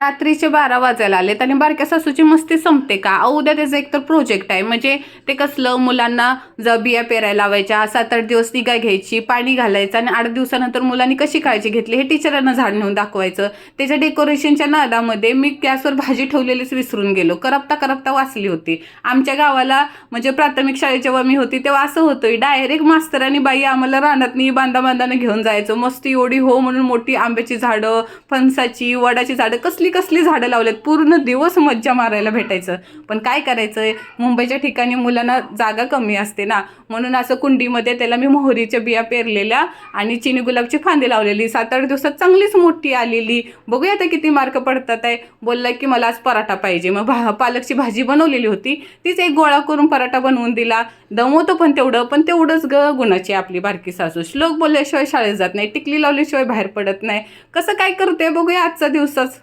रात्रीचे 12 वाजायला आलेत आणि बारक्या सासूची मस्ती संपते का? उद्या त्याचं एकतर प्रोजेक्ट आहे. म्हणजे ते कसलं, मुलांना बिया पेरायला लावायच्या, 7-8 दिवस निगा घ्यायची, पाणी घालायचं आणि 8 दिवसानंतर मुलांनी कशी काळजी घेतली हे टीचरांना झाड नेऊन दाखवायचं. त्याच्या डेकोरेशनच्या नादामध्ये मी गॅसवर भाजी ठेवलेलीच विसरून गेलो. करपता करपता वाचली होती. आमच्या गावाला म्हणजे प्राथमिक शाळेत जेव्हा मी होती तेव्हा असं होतं, डायरेक्ट मास्तर आणि बाई आम्हाला रानातनी बांधाने घेऊन जायचं. मस्ती एवढी हो म्हणून मोठी आंब्याची झाडं, फणसाची, वडाची झाडं, कसली कसली झाडं लावलेत. पूर्ण दिवस मज्जा मारायला भेटायचं. पण काय करायचं, मुंबईच्या ठिकाणी मुलांना जागा कमी असते ना, म्हणून असं कुंडीमध्ये त्याला मी मोहरीच्या बिया पेरलेल्या आणि चिनी गुलाबची फांदी लावलेली. 7-8 दिवसात चांगलीच मोठी आलेली. बघूया आता किती मार्क पडतात आहे. बोलला की मला आज पराठा पाहिजे. मग पालकची भाजी बनवलेली होती, तीच एक गोळा करून पराठा बनवून दिला. दमवतो पण तेवढंच गुणाची आपली बारकी सासू. श्लोक बोलल्याशिवाय शाळेत जात नाही, टिकली लावल्याशिवाय बाहेर पडत नाही. कसं काय करते बघूया आजचा दिवसाच.